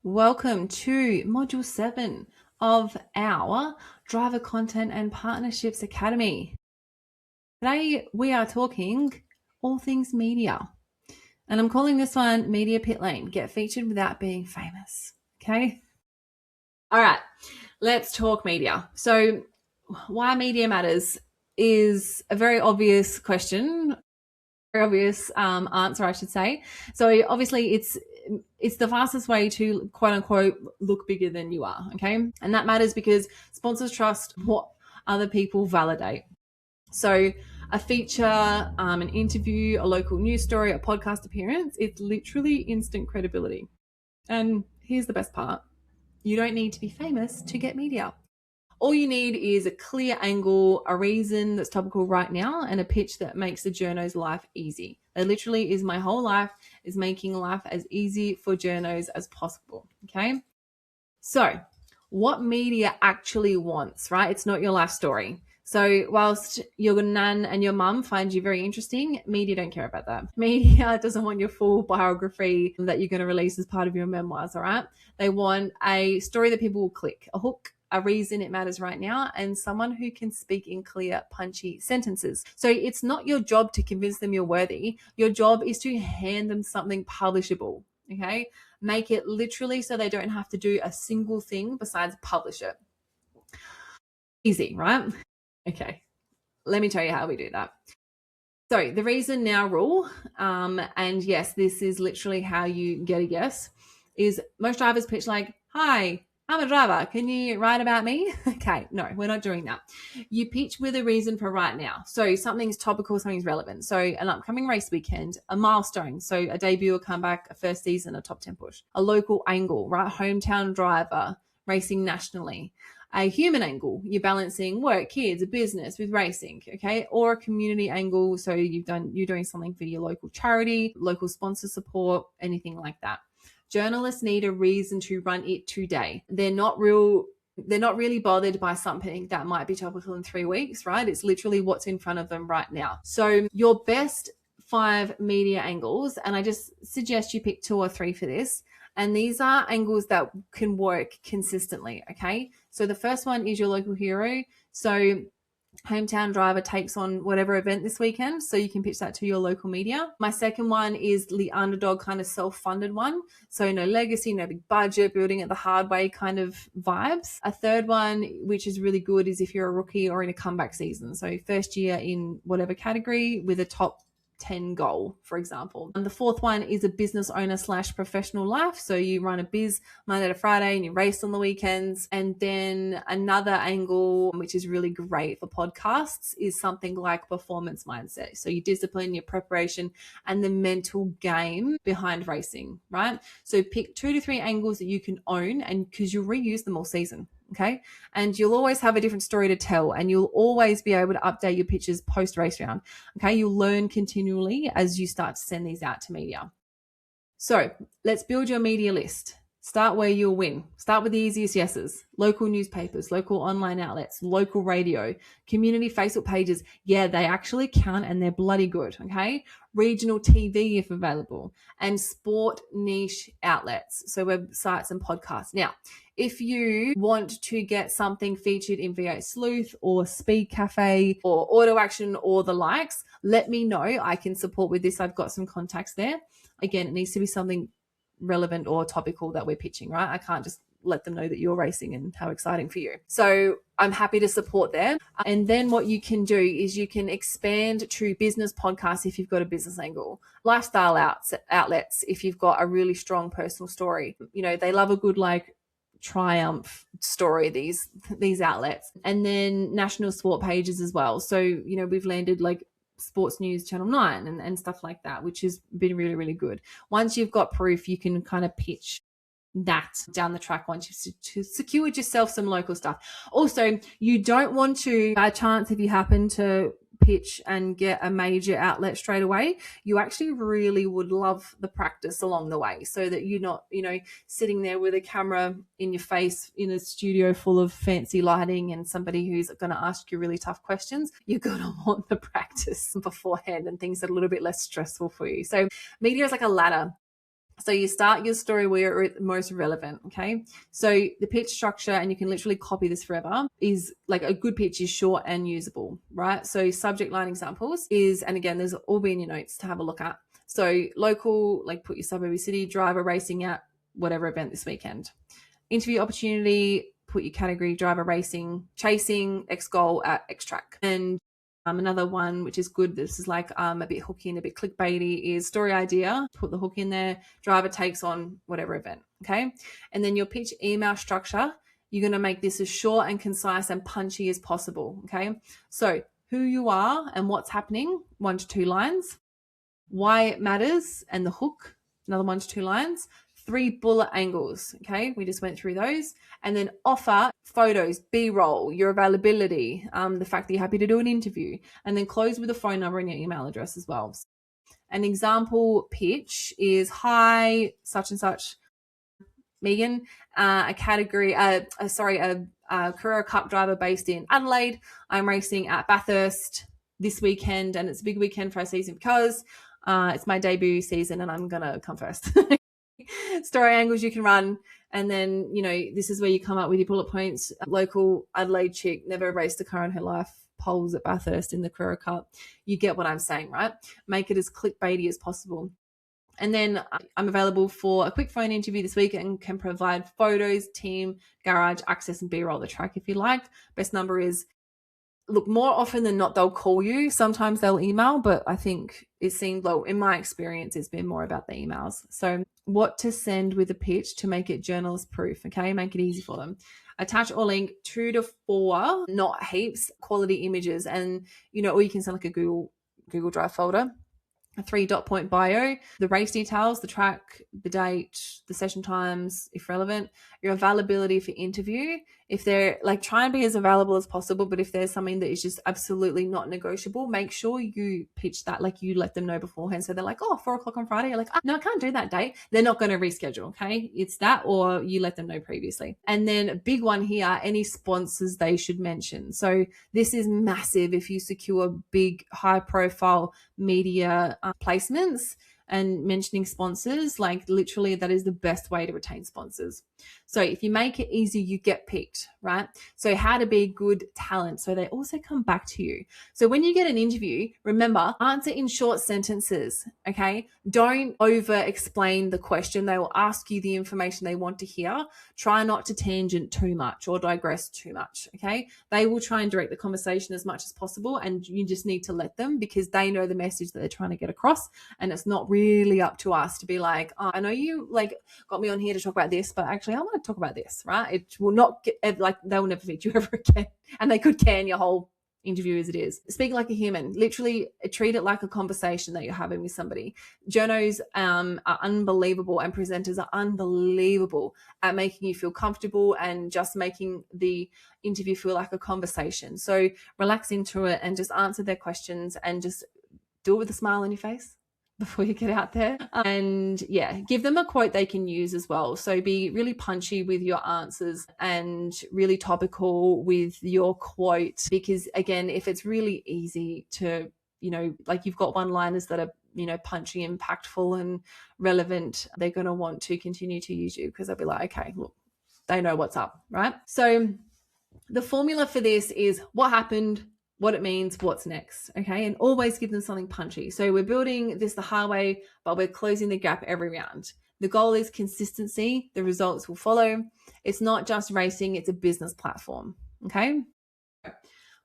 Welcome to Module 7 of our Driver Content and Partnerships Academy. Today we are talking all things media, and I'm calling this one Media Pit Lane, Get Featured Without Being Famous. Okay? All right, let's talk media. So why media matters is a very obvious question, very obvious answer, I should say. So obviously it's the fastest way to quote unquote look bigger than you are. Okay. And that matters because sponsors trust what other people validate. So a feature, an interview, a local news story, a podcast appearance, it's literally instant credibility. And here's the best part. You don't need to be famous to get media. All you need is a clear angle, a reason that's topical right now, and a pitch that makes the journo's life easy. That literally is my whole life, is making life as easy for journos as possible. Okay. So what media actually wants, right? It's not your life story. So whilst your nan and your mum find you very interesting, media don't care about that. Media doesn't want your full biography that you're going to release as part of your memoirs, all right? They want a story that people will click, a hook, a reason it matters right now, and someone who can speak in clear, punchy sentences. So it's not your job to convince them you're worthy. Your job is to hand them something publishable, okay? Make it literally so they don't have to do a single thing besides publish it. Easy, right? Okay, let me tell you how we do that. So the reason now rule, and yes, this is literally how you get a yes, is most drivers pitch like, hi, I'm a driver. Can you write about me? Okay, no, we're not doing that. You pitch with a reason for right now. So something's topical, something's relevant. So an upcoming race weekend, a milestone. So a debut, a comeback, a first season, a top 10 push, a local angle, right? Hometown driver, racing nationally. A human angle, you're balancing work, kids, a business with racing, okay? Or a community angle, so you're doing something for your local charity, local sponsor support, anything like that. Journalists need a reason to run it today. They're not really bothered by something that might be topical in 3 weeks, right? It's literally what's in front of them right now. So your best 5 media angles, and I just suggest you pick 2 or 3 for this. And these are angles that can work consistently, okay? So the first one is your local hero. So hometown driver takes on whatever event this weekend, so you can pitch that to your local media. My second one is the underdog kind of self-funded one. So no legacy, no big budget, building it the hard way kind of vibes. A third one, which is really good, is if you're a rookie or in a comeback season. So first year in whatever category with a top 10 goal, for example. And the fourth one is a business owner / professional life. So you run a biz Monday to Friday and you race on the weekends. And then another angle, which is really great for podcasts, is something like performance mindset. So you discipline, your preparation, and the mental game behind racing, right? So pick 2 to 3 angles that you can own, and because you'll reuse them all season. Okay. And you'll always have a different story to tell, and you'll always be able to update your pitches post race round. Okay. You'll learn continually as you start to send these out to media. So let's build your media list. Start where you'll win. Start with the easiest yeses. Local newspapers, local online outlets, local radio, community Facebook pages. Yeah, they actually count and they're bloody good. Okay. Regional TV if available, and sport niche outlets. So websites and podcasts. Now, if you want to get something featured in V8 Sleuth or Speed Cafe or Auto Action or the likes, let me know. I can support with this. I've got some contacts there. Again, it needs to be something relevant or topical that we're pitching, right? I can't just let them know that you're racing and how exciting for you. So I'm happy to support there. And then what you can do is you can expand to business podcasts if you've got a business angle, lifestyle outlets if you've got a really strong personal story. You know, they love a good triumph story, these outlets. And then national sport pages as well. So, you know, we've landed Sports News Channel 9 and stuff like that, which has been really, really good. Once you've got proof, you can kind of pitch that down the track once you've secured yourself some local stuff. Also, you don't want to, by chance, if you happen to pitch and get a major outlet straight away, you actually really would love the practice along the way, so that you're not, you know, sitting there with a camera in your face in a studio full of fancy lighting and somebody who's going to ask you really tough questions. You're going to want the practice beforehand and things that are a little bit less stressful for you. So media is like a ladder. So you start your story where it's most relevant, okay? So the pitch structure, and you can literally copy this forever, is like a good pitch is short and usable, right? So subject line examples is, and again, there's all be in your notes to have a look at. So local, like put your suburb city, driver racing at whatever event this weekend. Interview opportunity, put your category, driver racing, chasing, X goal at X track. And another one, which is good, this is like a bit hooky and a bit clickbaity, is story idea. Put the hook in there, driver takes on whatever event, okay? And then your pitch email structure, you're going to make this as short and concise and punchy as possible, okay? So who you are and what's happening, 1 to 2 lines. Why it matters and the hook, another 1 to 2 lines. 3 bullet angles, okay? We just went through those. And then offer photos, B-roll, your availability, the fact that you're happy to do an interview, and then close with a phone number and your email address as well. An example pitch is, hi, such and such, Megan, a Carrera Cup driver based in Adelaide. I'm racing at Bathurst this weekend, and it's a big weekend for our season because it's my debut season and I'm going to come first. Story angles you can run. And then, this is where you come up with your bullet points. Local Adelaide chick, never raced a car in her life, poles at Bathurst in the Carrera Cup. You get what I'm saying, right? Make it as clickbaity as possible. And then I'm available for a quick phone interview this week and can provide photos, team, garage, access, and B-roll the track if you like. Best number is, look, more often than not, they'll call you. Sometimes they'll email, but I think it seemed, well, in my experience, it's been more about the emails. So what to send with a pitch to make it journalist proof, okay? Make it easy for them. Attach or link 2 to 4, not heaps, quality images. And, or you can send like a Google Drive folder. A 3-point bio, the race details, the track, the date, the session times, if relevant, your availability for interview. If they're like, try and be as available as possible, but if there's something that is just absolutely not negotiable, make sure you pitch that, like you let them know beforehand. So they're like, 4:00 on Friday. You're like, no, I can't do that date. They're not going to reschedule. Okay. It's that, or you let them know previously. And then a big one here, any sponsors they should mention. So this is massive. If you secure big, high profile media placements and mentioning sponsors, like literally that is the best way to retain sponsors. So if you make it easy, you get picked, right? So how to be good talent, so they also come back to you. So when you get an interview, remember, answer in short sentences, okay? Don't over explain the question. They will ask you the information they want to hear. Try not to tangent too much or digress too much, okay? They will try and direct the conversation as much as possible, and you just need to let them, because they know the message that they're trying to get across, and it's not really up to us to be like, I know you got me on here to talk about this, but actually I want to talk about this, right? It will not get, they will never feature you ever again, and they could can your whole interview as it is. Speak like a human. Literally treat it like a conversation that you're having with somebody. Journos are unbelievable, and presenters are unbelievable at making you feel comfortable and just making the interview feel like a conversation. So relax into it and just answer their questions and just do it with a smile on your face before you get out there. And yeah, give them a quote they can use as well. So be really punchy with your answers and really topical with your quote, because again, if it's really easy to, like you've got one-liners that are, punchy, impactful and relevant, they're going to want to continue to use you because they'll be like, okay, look, they know what's up, right? So the formula for this is what happened, what it means, what's next, okay? And always give them something punchy. So we're building this the hard way, but we're closing the gap every round. The goal is consistency. The results will follow. It's not just racing, it's a business platform, okay?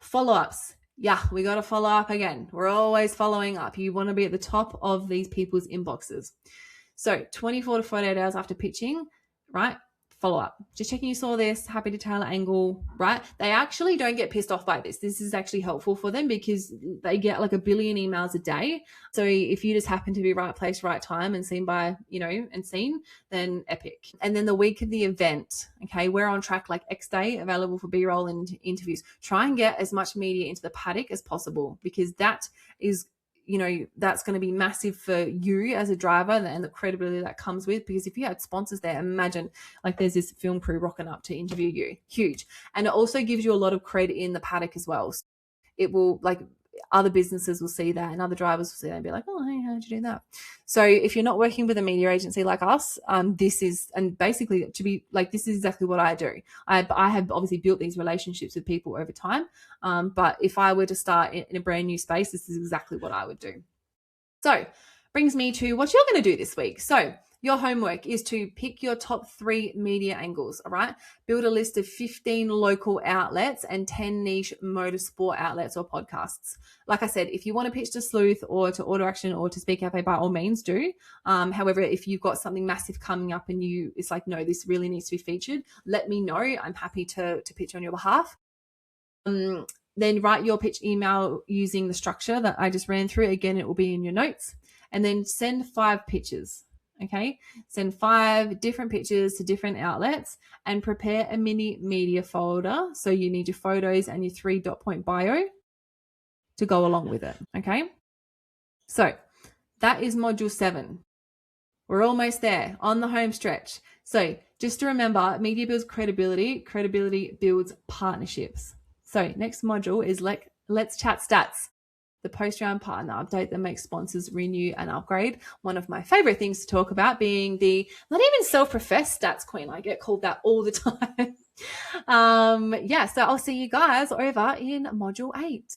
Follow-ups. Yeah, we got to follow up again. We're always following up. You want to be at the top of these people's inboxes. So 24 to 48 hours after pitching, right? Follow up. Just checking you saw this, happy to tailor angle, right? They actually don't get pissed off by this. This is actually helpful for them because they get like 1 billion emails a day. So if you just happen to be right place, right time and seen by, and seen, then epic. And then the week of the event, okay, we're on track like X day, available for B-roll and interviews. Try and get as much media into the paddock as possible, because that is, that's going to be massive for you as a driver and the credibility that comes with. Because if you had sponsors there, imagine like there's this film crew rocking up to interview you, huge. And it also gives you a lot of credit in the paddock as well. So it will other businesses will see that and other drivers will see that and be like, oh, hey, how'd you do that? So if you're not working with a media agency like us, this is, and basically to be like, this is exactly what I do. I have obviously built these relationships with people over time. But if I were to start in a brand new space, this is exactly what I would do. So brings me to what you're going to do this week. So your homework is to pick your top 3 media angles, all right? Build a list of 15 local outlets and 10 niche motorsport outlets or podcasts. Like I said, if you want to pitch to Sleuth or to Auto Action or to Speak Cafe, by all means do. However, if you've got something massive coming up and it's like, no, this really needs to be featured, let me know. I'm happy to pitch on your behalf. Then write your pitch email using the structure that I just ran through. Again, it will be in your notes. And then send 5 pitches. Okay, send 5 different pictures to different outlets and prepare a mini media folder. So you need your photos and your 3 dot point bio to go along with it. Okay, so that is module 7. We're almost there on the home stretch. So just to remember, media builds credibility. Credibility builds partnerships. So next module is let's chat stats. The post-round partner update that makes sponsors renew and upgrade. One of my favorite things to talk about being the not even self-professed stats queen. I get called that all the time. So I'll see you guys over in module 8.